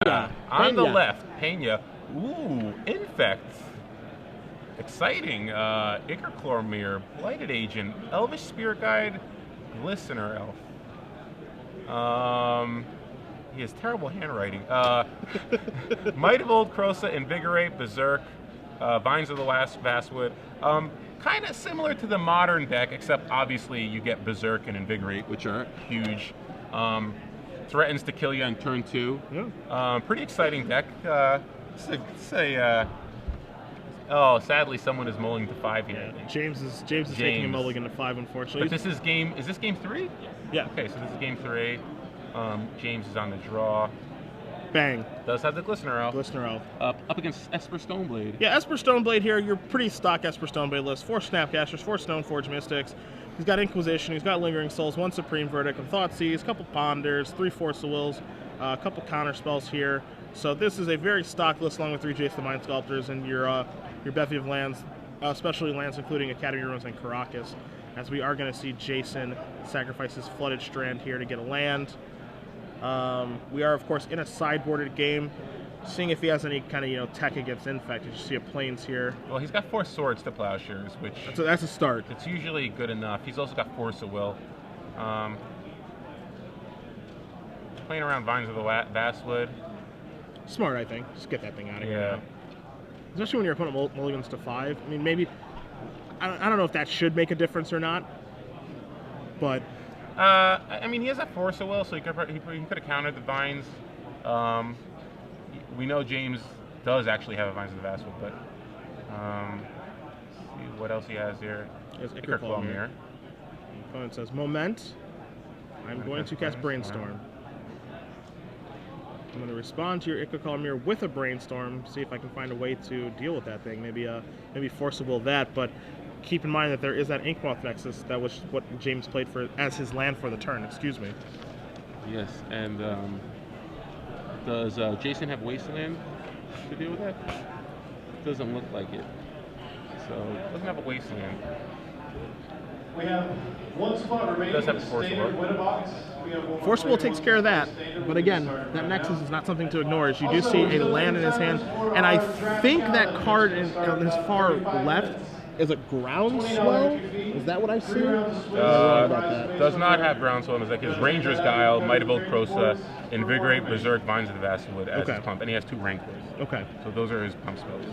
On the left, Pena. Ooh, Infect. Exciting. Ichorchlormere, Blighted Agent, Elvish Spirit Guide, Glistener Elf. He has terrible handwriting. Might of Old Krosa, Invigorate, Berserk, Vines of the Last Vastwood. Kind of similar to the modern deck, except obviously you get Berserk and Invigorate, which are huge. Threatens to kill you on turn 2. Yeah. Pretty exciting deck. Oh, sadly, someone is mulling to 5 here. Yeah, James is taking a mulligan to 5, unfortunately. But is this game 3? Yeah. Okay, so this is game 3. James is on the draw. Bang. Does have the Glistener Elf. Glistener Elf. Up against Esper Stoneblade. Yeah, Esper Stoneblade here. You're pretty stock Esper Stoneblade list. 4 Snapcasters, 4 Stoneforge Mystics. He's got Inquisition, he's got Lingering Souls, 1 Supreme Verdict, and Thoughtseize, a couple Ponders, 3 Force of Wills, a couple counter spells here. So this is a very stock list along with 3 Jace the Mind Sculptors and your bevy of lands, especially lands including Academy Ruins and Caracas, as we are going to see Jason sacrifice his Flooded Strand here to get a land. We are, of course, in a sideboarded game, seeing if he has any kind of tech against Infect. You see a Plains here. Well, he's got 4 Swords to Plowshares, which that's a start. It's usually good enough. He's also got Force of Will. Playing around Vines of the Vastwood. Smart, I think. Just get that thing out of here. Yeah. Especially when you're putting mulligans to 5. I mean, maybe I don't know if that should make a difference or not, but. I mean, he has that Force of Will, so he could have countered the Vines. We know James does actually have a Vines of the Vastwood, but let's see what else he has here. Ichorchlormere. Opponent says, Moment. I'm going to cast Brainstorm. I'm going to respond to your Ichorchlormere with a Brainstorm, see if I can find a way to deal with that thing. Maybe Force of Will that, but keep in mind that there is that Inkmoth Nexus. That was what James played for as his land for the turn. Excuse me. Yes, and does Jason have Wasteland to deal with that? Doesn't look like it. So doesn't have a Wasteland. We have 1 spot remaining. Does have a Force of Will. Force of Will takes care of that, but again, that Nexus is not something to ignore. As you do see a land in his hand, and I think that card in his far left is a Groundswell? Is that what I see? Does not have Groundswell in his deck. His Ranger's Guile, Might of Old Krosa, Invigorate, Berserk, Vines of the Vastwood as his pump, and he has 2 Ranklers. Okay. So those are his pump spells.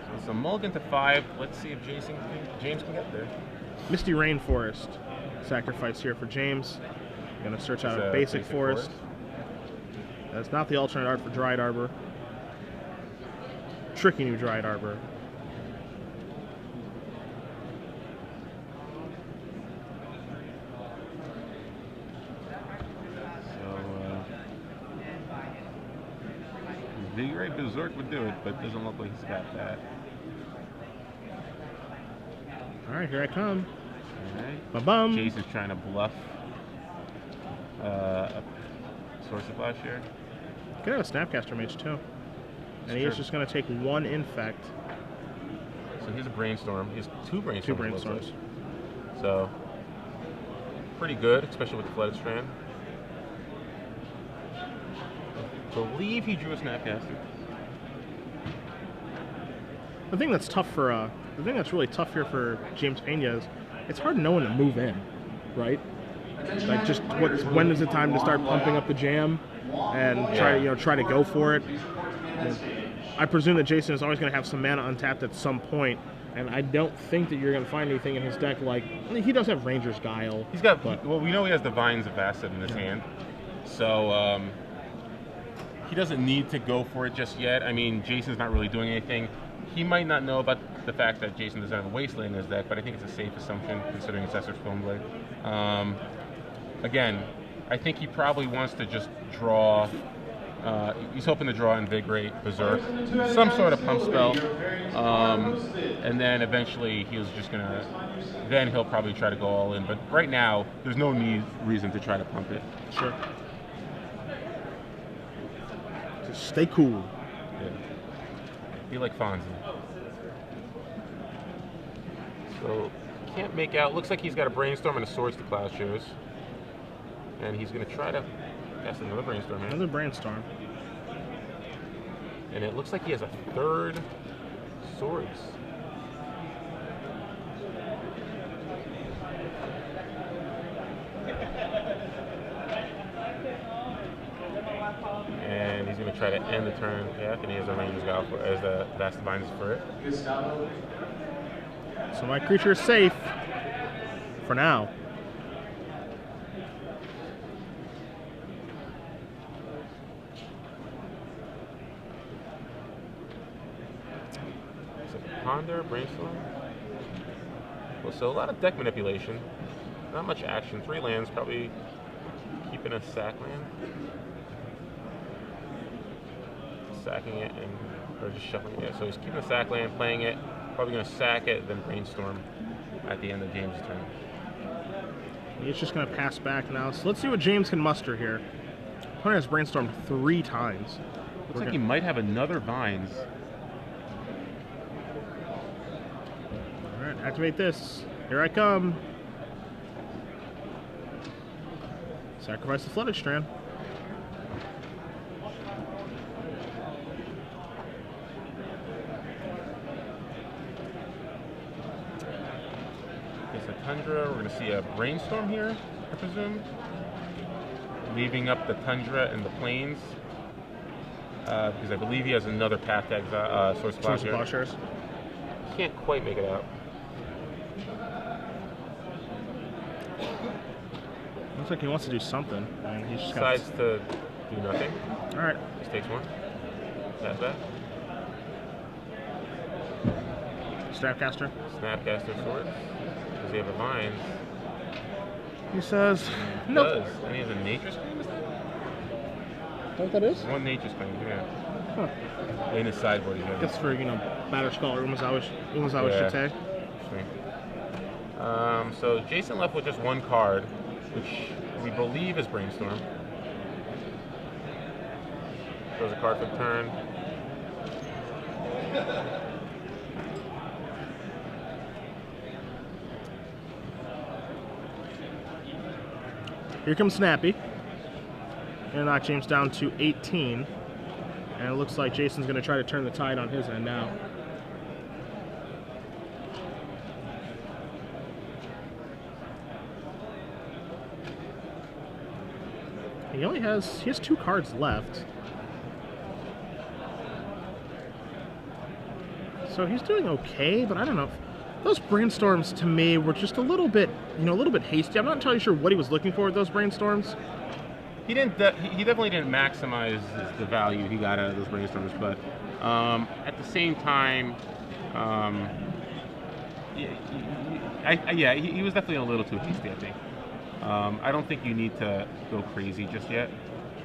So it's a mulligan to 5. Let's see if James can get there. Misty Rainforest sacrifice here for James. Gonna search out a basic forest. That's not the alternate art for Dryad Arbor. Tricky new Dryad Arbor. Invigorate Berserk would do it, but it doesn't look like he's got that. Alright, here I come. Alright. Ba-bum. Jason's trying to bluff a Source of Plowshare. Could have a Snapcaster Mage too. And he is just going to take 1 Infect. So he has a Brainstorm. He has 2 Brainstorms. 2 Brainstorms. So, pretty good, especially with the Flooded Strand. I believe he drew a Snapcaster. The thing that's tough for, the thing that's really tough here for James Pena is it's hard to know when to move in, right? Like just when is it time to start pumping up the jam and try to go for it. I presume that Jason is always going to have some mana untapped at some point, and I don't think that you're going to find anything in his deck like... I mean, he does have Ranger's Guile. He's got... Well, we know he has the Vines of Acid in his hand, so he doesn't need to go for it just yet. I mean, Jason's not really doing anything. He might not know about the fact that Jason doesn't have a Wasteland in his deck, but I think it's a safe assumption considering it's Esper Stoneblade. Again, I think he probably wants to just draw... he's hoping to draw Invigorate, Berserk, some sort of pump spell, and then eventually he's just gonna. Then he'll probably try to go all in. But right now, there's no reason to try to pump it. Sure. Just stay cool. Yeah. Be like Fonzie. So can't make out. Looks like he's got a Brainstorm and a Swords to Plowshares, and he's gonna try to That's another Brainstorm, man. Another Brainstorm. And it looks like he has a third Swords. And he's going to try to end the turn path, and he has a range guy for as the Vast Divines for it. So my creature is safe for now. Ponder, Brainstorm. Well, so a lot of deck manipulation. Not much action. 3 lands, probably keeping a sack land. Sacking it or just shuffling it. So he's keeping a sack land, playing it, probably going to sack it, then Brainstorm at the end of James' turn. He's just going to pass back now. So let's see what James can muster here. Opponent has Brainstormed 3 times. Looks like he might have another Vines. Alright, activate this. Here I come. Sacrifice the Flooded Strand. It's a Tundra. We're going to see a Brainstorm here, I presume. Leaving up the Tundra and the Plains. Because I believe he has another path to exile, Source of Plowshares. Can't quite make it out. Looks like he wants to do something. And he just decides to do nothing. Alright. Just takes 1. Pass back. Snapcaster. Snapcaster Swords. Does he have a Vines? He says, He nope. does. And he has a Nature's Claim, is that? Is that what that is? 1 Nature's Claim, yeah. Huh. In his sideboard, he has. That's for, Batter Scholar, Umazawa Shite. Interesting. So Jason left with just 1 card, which we believe is Brainstorm. Throws a card for the turn. Here comes Snappy. Gonna knock James down to 18. And it looks like Jason's gonna try to turn the tide on his end now. He has 2 cards left. So he's doing okay, but I don't know. Those Brainstorms to me were just a little bit hasty. I'm not entirely sure what he was looking for with those Brainstorms. He definitely didn't maximize the value he got out of those Brainstorms, but at the same time, he was definitely a little too hasty, I think. I don't think you need to go crazy just yet.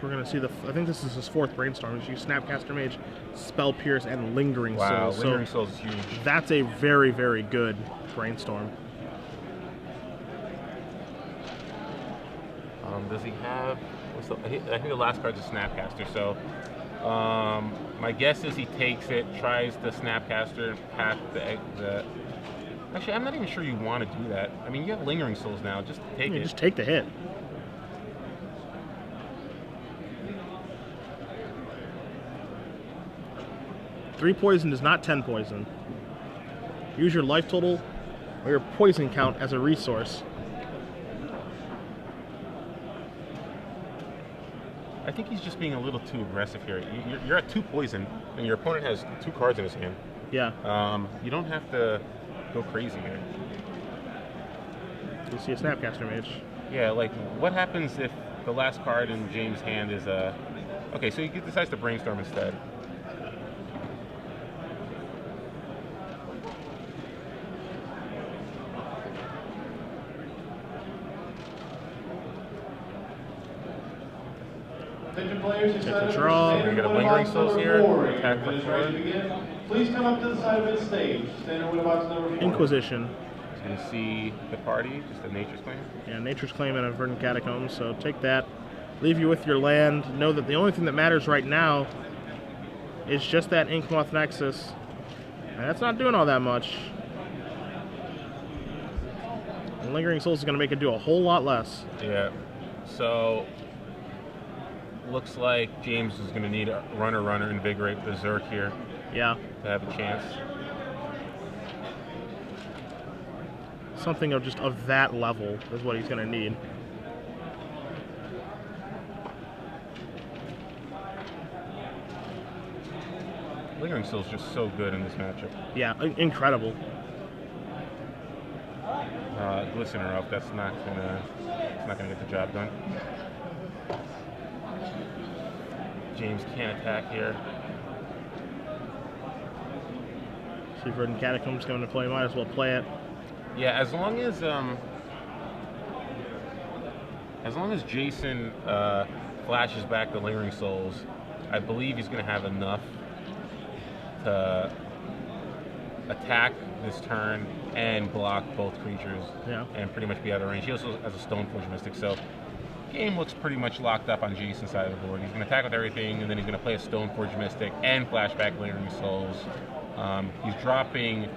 We're going to see I think this is his 4th Brainstorm. He's used Snapcaster Mage, Spell Pierce, and Lingering Souls. Wow, Lingering Souls is huge. That's a very, very good Brainstorm. Does he have... I think the last card's a Snapcaster, so my guess is he takes it, tries the Snapcaster, path the... Actually, I'm not even sure you want to do that. I mean, you have Lingering Souls now. Just take it. Just take the hit. Three poison is not 10 poison. Use your life total or your poison count as a resource. I think he's just being a little too aggressive here. You're at 2 poison, and your opponent has 2 cards in his hand. Yeah. You don't have to go crazy here. You see a Snapcaster Mage. Yeah, like, what happens if the last card in James' hand is a... Okay, so he decides to Brainstorm instead. Players, take the draw. We're going to get a Lingering Souls here. Attack for 4. Please come up to the side of the stage. Standard window box number 4. Inquisition. He's going to see the party, just a Nature's Claim. Yeah, Nature's Claim and a Verdant Catacombs, so take that. Leave you with your land. Know that the only thing that matters right now is just that Inkmoth Nexus. And that's not doing all that much. And Lingering Souls is going to make it do a whole lot less. Yeah. So looks like James is going to need a runner, invigorate Berserk here Yeah. to have a chance. Something of that level is what he's going to need. Lingering Soul's just so good in this matchup. Yeah, incredible. Glistener up, it's not gonna get the job done. James can't attack here. See if Verdant Catacomb's going to play, might as well play it. Yeah, as long as Jason flashes back the Lingering Souls, I believe he's going to have enough to attack this turn and block both creatures, and pretty much be out of range. He also has a Stoneforge Mystic, so game looks pretty much locked up on Jason's side of the board. He's going to attack with everything, and then he's going to play a Stoneforge Mystic and flashback Lingering Souls. He's dropping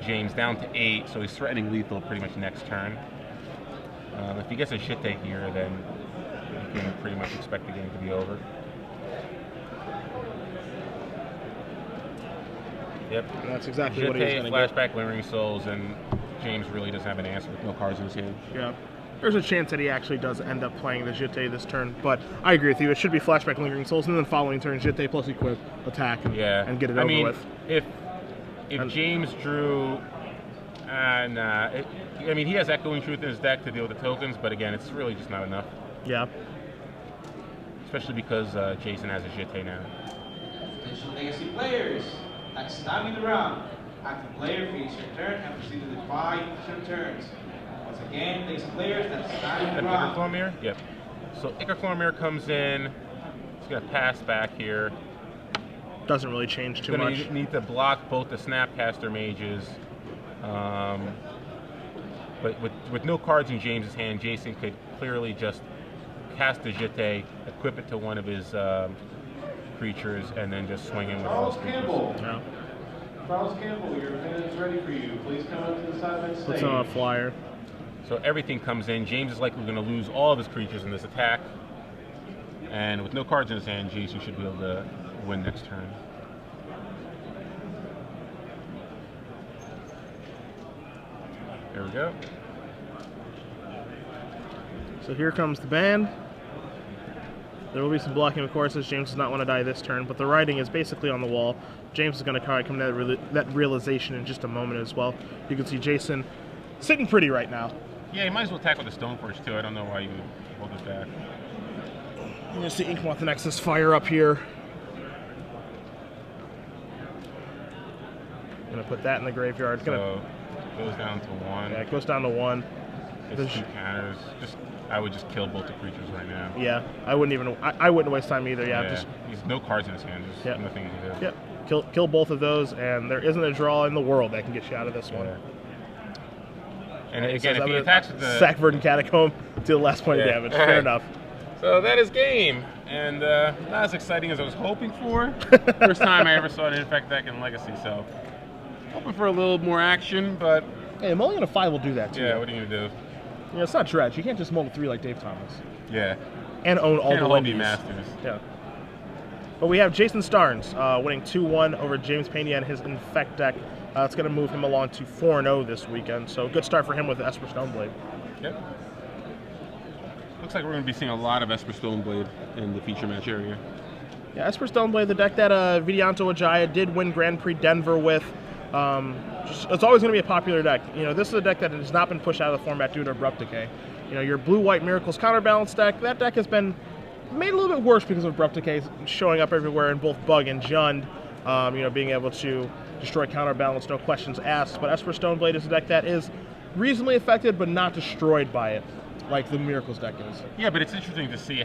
James down to 8, so he's threatening lethal pretty much next turn. If he gets a Jitte here, then you can pretty much expect the game to be over. Yep. And that's exactly what he's going to get. Flashback Lingering Souls, and James really doesn't have an answer with no cards in his hand. Yeah. There's a chance that he actually does end up playing the Jitte this turn, but I agree with you. It should be flashback Lingering Souls, and then following turn Jitte plus equip, attack, and get it over with. If James drew, he has Echoing Truth in his deck to deal with the tokens, but again, it's really just not enough. Yeah. Especially because Jason has a Jitte now. Potential legacy players. At starting the round, active player finishes your turn and proceed to the 5 turns. Once again, legacy players that starting the round. Ichor Yep. So Ichor Chlormere comes in. He's going to pass back here. Doesn't really change too much. Going to need to block both the Snapcaster Mages. But with no cards in James's hand, Jason could clearly just cast the Jitte, equip it to one of his creatures, and then just swing in with all his creatures. Yeah. Charles Campbell, your pen is ready for you. Please come up to the sideline stage. Puts on a flyer. So everything comes in. James is likely going to lose all of his creatures in this attack. And with no cards in his hand, Jason should be able to win next turn. There we go. So here comes the band. There will be some blocking, of course, as James does not want to die this turn, but the writing is basically on the wall. James is going to come to that realization in just a moment as well. You can see Jason sitting pretty right now. Yeah, you might as well attack with the Stoneforge too. I don't know why you hold it back. You're going to see Inkmoth Nexus fire up here. I'm going to put that in the graveyard. So it goes down to 1. Yeah, it goes down to 1. It's 2 counters. I would just kill both the creatures right now. Yeah, I wouldn't waste time either. Yeah, he's no cards in his hand. There's nothing to do. Yep. Kill both of those, and there isn't a draw in the world that can get you out of this one. And again, if he attacks with the sack Verdant Catacomb to the last point of damage. Fair enough. So that is game, and not as exciting as I was hoping for. First time I ever saw an Infect deck in Legacy, so hoping for a little more action, but hey, mulligan a 5 will do that too. Yeah, what are you gonna do? You know, it's not dredge. You can't just mull 3 like Dave Thomas. Yeah. And own all the Wendy Wendy's. Masters. Yeah. But we have Jason Starnes winning 2-1 over James Pena and his Infect deck. It's going to move him along to 4-0 this weekend. So good start for him with Esper Stoneblade. Yep. Looks like we're going to be seeing a lot of Esper Stoneblade in the feature match area. Yeah, Esper Stoneblade, the deck that Vidianto Ajaya did win Grand Prix Denver with. It's always going to be a popular deck. You know, this is a deck that has not been pushed out of the format due to Abrupt Decay. You know, your Blue-White Miracles counterbalance deck, that deck has been made a little bit worse because of Abrupt Decay showing up everywhere in both Bug and Jund. You know, being able to destroy counterbalance, no questions asked. But Esper Stoneblade is a deck that is reasonably affected but not destroyed by it, like the Miracles deck is. Yeah, but it's interesting to see